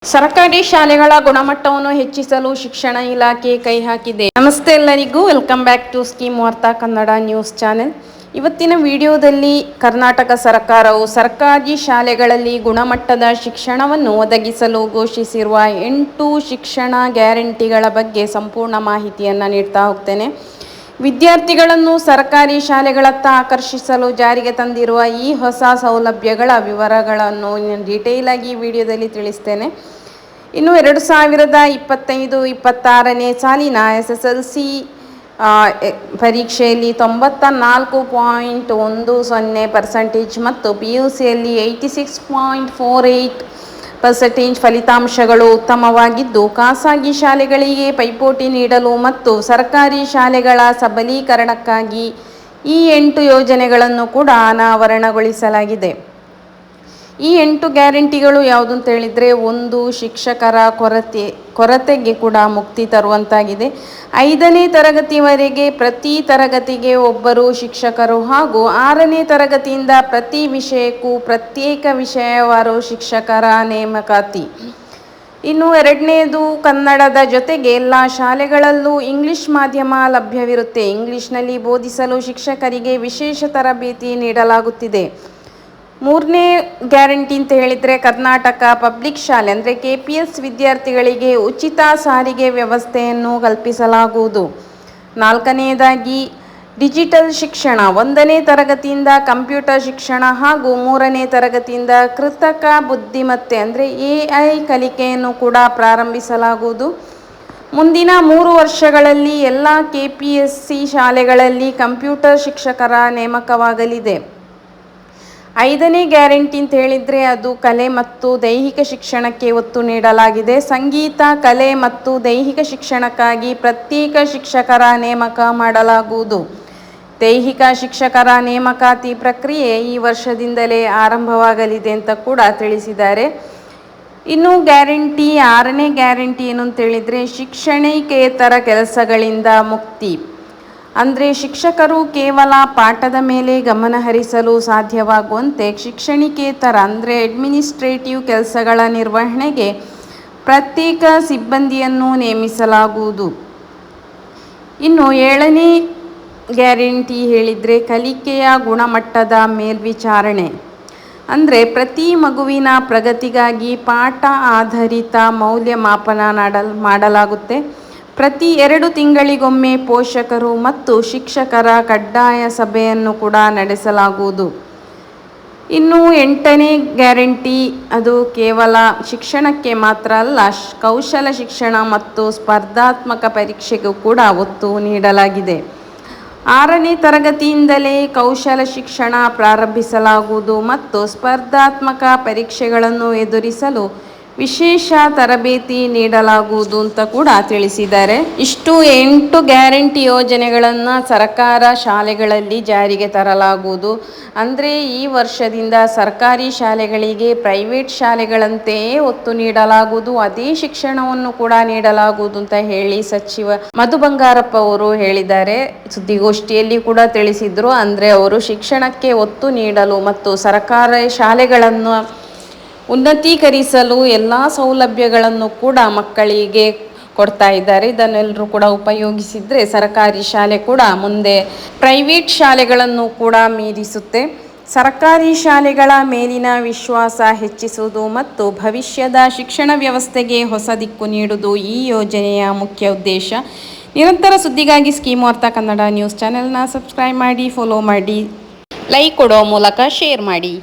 ಸರ್ಕಾರಿ ಶಾಲೆಗಳ ಗುಣಮಟ್ಟವನ್ನು ಹೆಚ್ಚಿಸಲು ಶಿಕ್ಷಣ ಇಲಾಖೆ ಕೈ ಹಾಕಿದೆ. ನಮಸ್ತೆ ಎಲ್ಲರಿಗೂ, ವೆಲ್ಕಮ್ ಬ್ಯಾಕ್ ಟು ಸ್ಕೀಮ್ ವಾರ್ತಾ ಕನ್ನಡ ನ್ಯೂಸ್ ಚಾನೆಲ್. ಇವತ್ತಿನ ವಿಡಿಯೋದಲ್ಲಿ ಕರ್ನಾಟಕ ಸರ್ಕಾರವು ಸರ್ಕಾರಿ ಶಾಲೆಗಳಲ್ಲಿ ಗುಣಮಟ್ಟದ ಶಿಕ್ಷಣವನ್ನು ಒದಗಿಸಲು ಘೋಷಿಸಿರುವ 8 ಶಿಕ್ಷಣ ಗ್ಯಾರಂಟಿಗಳ ಬಗ್ಗೆ ಸಂಪೂರ್ಣ ಮಾಹಿತಿಯನ್ನು ನೀಡ್ತಾ ಹೋಗ್ತೇನೆ. ವಿದ್ಯಾರ್ಥಿಗಳನ್ನು ಸರ್ಕಾರಿ ಶಾಲೆಗಳತ್ತ ಆಕರ್ಷಿಸಲು ಜಾರಿಗೆ ತಂದಿರುವ ಈ ಹೊಸ ಸೌಲಭ್ಯಗಳ ವಿವರಗಳನ್ನು ಡೀಟೇಲ್ ಆಗಿ ವಿಡಿಯೋದಲ್ಲಿ ತಿಳಿಸ್ತೇನೆ. ಇನ್ನು 2025-26ನೇ ಸಾಲಿನ SSLC ಪರೀಕ್ಷೆಯಲ್ಲಿ 94.10% ಮತ್ತು PUCಯಲ್ಲಿ 86.48% ಫಲಿತಾಂಶಗಳು ಉತ್ತಮವಾಗಿದ್ದು, ಖಾಸಗಿ ಶಾಲೆಗಳಿಗೆ ಪೈಪೋಟಿ ನೀಡಲು ಮತ್ತು ಸರ್ಕಾರಿ ಶಾಲೆಗಳ ಸಬಲೀಕರಣಕ್ಕಾಗಿ ಈ 8 ಯೋಜನೆಗಳನ್ನು ಕೂಡ ಅನಾವರಣಗೊಳಿಸಲಾಗಿದೆ. ಈ 8 ಗ್ಯಾರಂಟಿಗಳು ಯಾವುದು ಅಂತ ಹೇಳಿದರೆ, 1. ಶಿಕ್ಷಕರ ಕೊರತೆಗೆ ಕೂಡ ಮುಕ್ತಿ ತರುವಂತಾಗಿದೆ. 5ನೇ ತರಗತಿವರೆಗೆ ಪ್ರತಿ ತರಗತಿಗೆ ಒಬ್ಬರು ಶಿಕ್ಷಕರು ಹಾಗೂ 6ನೇ ತರಗತಿಯಿಂದ ಪ್ರತಿ ವಿಷಯಕ್ಕೂ ಪ್ರತ್ಯೇಕ ವಿಷಯವಾರು ಶಿಕ್ಷಕರ ನೇಮಕಾತಿ. ಇನ್ನು 2ನೇದು, ಕನ್ನಡದ ಜೊತೆಗೆ ಎಲ್ಲ ಶಾಲೆಗಳಲ್ಲೂ ಇಂಗ್ಲಿಷ್ ಮಾಧ್ಯಮ ಲಭ್ಯವಿರುತ್ತೆ. ಇಂಗ್ಲಿಷ್ನಲ್ಲಿ ಬೋಧಿಸಲು ಶಿಕ್ಷಕರಿಗೆ ವಿಶೇಷ ತರಬೇತಿ ನೀಡಲಾಗುತ್ತಿದೆ. 3ನೇ ಗ್ಯಾರಂಟಿ ಅಂತ ಹೇಳಿದರೆ, ಕರ್ನಾಟಕ ಪಬ್ಲಿಕ್ ಶಾಲೆ ಅಂದರೆ KPS ವಿದ್ಯಾರ್ಥಿಗಳಿಗೆ ಉಚಿತ ಸಾರಿಗೆ ವ್ಯವಸ್ಥೆಯನ್ನು ಕಲ್ಪಿಸಲಾಗುವುದು. 4ನೇದಾಗಿ, ಡಿಜಿಟಲ್ ಶಿಕ್ಷಣ. 1ನೇ ತರಗತಿಯಿಂದ ಕಂಪ್ಯೂಟರ್ ಶಿಕ್ಷಣ ಹಾಗೂ 3ನೇ ತರಗತಿಯಿಂದ ಕೃತಕ ಬುದ್ಧಿಮತ್ತೆ ಅಂದರೆ AI ಕಲಿಕೆಯನ್ನು ಕೂಡ ಪ್ರಾರಂಭಿಸಲಾಗುವುದು. ಮುಂದಿನ 3 ವರ್ಷಗಳಲ್ಲಿ ಎಲ್ಲ KPSC ಶಾಲೆಗಳಲ್ಲಿ ಕಂಪ್ಯೂಟರ್ ಶಿಕ್ಷಕರ ನೇಮಕವಾಗಲಿದೆ. 5ನೇ ಗ್ಯಾರಂಟಿ ಅಂತ ಹೇಳಿದರೆ, ಅದು ಕಲೆ ಮತ್ತು ದೈಹಿಕ ಶಿಕ್ಷಣಕ್ಕೆ ಒತ್ತು ನೀಡಲಾಗಿದೆ. ಸಂಗೀತ, ಕಲೆ ಮತ್ತು ದೈಹಿಕ ಶಿಕ್ಷಣಕ್ಕಾಗಿ ಪ್ರತ್ಯೇಕ ಶಿಕ್ಷಕರ ನೇಮಕ ಮಾಡಲಾಗುವುದು. ದೈಹಿಕ ಶಿಕ್ಷಕರ ನೇಮಕಾತಿ ಪ್ರಕ್ರಿಯೆ ಈ ವರ್ಷದಿಂದಲೇ ಆರಂಭವಾಗಲಿದೆ ಅಂತ ಕೂಡ ತಿಳಿಸಿದ್ದಾರೆ. ಇನ್ನು 6ನೇ ಗ್ಯಾರಂಟಿ ಏನು ಅಂತ ಹೇಳಿದರೆ, ಶಿಕ್ಷಣಿಕೇತರ ಕೆಲಸಗಳಿಂದ ಮುಕ್ತಿ. ಅಂದರೆ ಶಿಕ್ಷಕರು ಕೇವಲ ಪಾಠದ ಮೇಲೆ ಗಮನ ಹರಿಸಲು ಸಾಧ್ಯವಾಗುವಂತೆ ಶಿಕ್ಷಣಿಕೇತರ ಅಂದರೆ ಅಡ್ಮಿನಿಸ್ಟ್ರೇಟಿವ್ ಕೆಲಸಗಳ ನಿರ್ವಹಣೆಗೆ ಪ್ರತ್ಯೇಕ ಸಿಬ್ಬಂದಿಯನ್ನು ನೇಮಿಸಲಾಗುವುದು. ಇನ್ನು 7ನೇ ಗ್ಯಾರಂಟಿ ಹೇಳಿದರೆ, ಕಲಿಕೆಯ ಗುಣಮಟ್ಟದ ಮೇಲ್ವಿಚಾರಣೆ. ಅಂದರೆ ಪ್ರತಿ ಮಗುವಿನ ಪ್ರಗತಿಗಾಗಿ ಪಾಠ ಆಧಾರಿತ ಮೌಲ್ಯಮಾಪನ ಮಾಡಲಾಗುತ್ತೆ. ಪ್ರತಿ 2 ತಿಂಗಳಿಗೊಮ್ಮೆ ಪೋಷಕರು ಮತ್ತು ಶಿಕ್ಷಕರ ಕಡ್ಡಾಯ ಸಭೆಯನ್ನು ಕೂಡ ನಡೆಸಲಾಗುವುದು. ಇನ್ನು 8ನೇ ಗ್ಯಾರಂಟಿ, ಅದು ಕೇವಲ ಶಿಕ್ಷಣಕ್ಕೆ ಮಾತ್ರ ಅಲ್ಲ, ಕೌಶಲ ಶಿಕ್ಷಣ ಮತ್ತು ಸ್ಪರ್ಧಾತ್ಮಕ ಪರೀಕ್ಷೆಗೂ ಕೂಡ ಒತ್ತು ನೀಡಲಾಗಿದೆ. 6ನೇ ತರಗತಿಯಿಂದಲೇ ಕೌಶಲ ಶಿಕ್ಷಣ ಪ್ರಾರಂಭಿಸಲಾಗುವುದು ಮತ್ತು ಸ್ಪರ್ಧಾತ್ಮಕ ಪರೀಕ್ಷೆಗಳನ್ನು ಎದುರಿಸಲು ವಿಶೇಷ ತರಬೇತಿ ನೀಡಲಾಗುವುದು ಅಂತ ಕೂಡ ತಿಳಿಸಿದ್ದಾರೆ. ಇಷ್ಟು 8 ಗ್ಯಾರಂಟಿ ಯೋಜನೆಗಳನ್ನು ಸರ್ಕಾರ ಶಾಲೆಗಳಲ್ಲಿ ಜಾರಿಗೆ ತರಲಾಗುವುದು. ಅಂದರೆ ಈ ವರ್ಷದಿಂದ ಸರ್ಕಾರಿ ಶಾಲೆಗಳಿಗೆ ಪ್ರೈವೇಟ್ ಶಾಲೆಗಳಂತೆಯೇ ಒತ್ತು ನೀಡಲಾಗುವುದು, ಅದೇ ಶಿಕ್ಷಣವನ್ನು ಕೂಡ ನೀಡಲಾಗುವುದು ಅಂತ ಹೇಳಿ ಸಚಿವ ಮಧು ಬಂಗಾರಪ್ಪ ಅವರು ಹೇಳಿದ್ದಾರೆ. ಸುದ್ದಿಗೋಷ್ಠಿಯಲ್ಲಿ ಕೂಡ ತಿಳಿಸಿದ್ರು. ಅಂದರೆ ಅವರು ಶಿಕ್ಷಣಕ್ಕೆ ಒತ್ತು ನೀಡಲು ಮತ್ತು ಸರ್ಕಾರಿ ಶಾಲೆಗಳನ್ನು ಉನ್ನತೀಕರಿಸಲು ಎಲ್ಲ ಸೌಲಭ್ಯಗಳನ್ನು ಕೂಡ ಮಕ್ಕಳಿಗೆ ಕೊಡ್ತಾ ಇದ್ದಾರೆ. ಇದನ್ನೆಲ್ಲರೂ ಕೂಡ ಉಪಯೋಗಿಸಿದರೆ ಸರ್ಕಾರಿ ಶಾಲೆ ಕೂಡ ಮುಂದೆ ಪ್ರೈವೇಟ್ ಶಾಲೆಗಳನ್ನು ಕೂಡ ಮೀರಿಸುತ್ತೆ. ಸರ್ಕಾರಿ ಶಾಲೆಗಳ ಮೇಲಿನ ವಿಶ್ವಾಸ ಹೆಚ್ಚಿಸುವುದು ಮತ್ತು ಭವಿಷ್ಯದ ಶಿಕ್ಷಣ ವ್ಯವಸ್ಥೆಗೆ ಹೊಸ ದಿಕ್ಕು ನೀಡುವುದು ಈ ಯೋಜನೆಯ ಮುಖ್ಯ ಉದ್ದೇಶ. ನಿರಂತರ ಸುದ್ದಿಗಾಗಿ ಸ್ಕೀಮ್ ವಾರ್ತಾ ಕನ್ನಡ ನ್ಯೂಸ್ ಚಾನೆಲ್ನ ಸಬ್ಸ್ಕ್ರೈಬ್ ಮಾಡಿ, ಫಾಲೋ ಮಾಡಿ, ಲೈಕ್ ಕೊಡೋ ಮೂಲಕ ಶೇರ್ ಮಾಡಿ.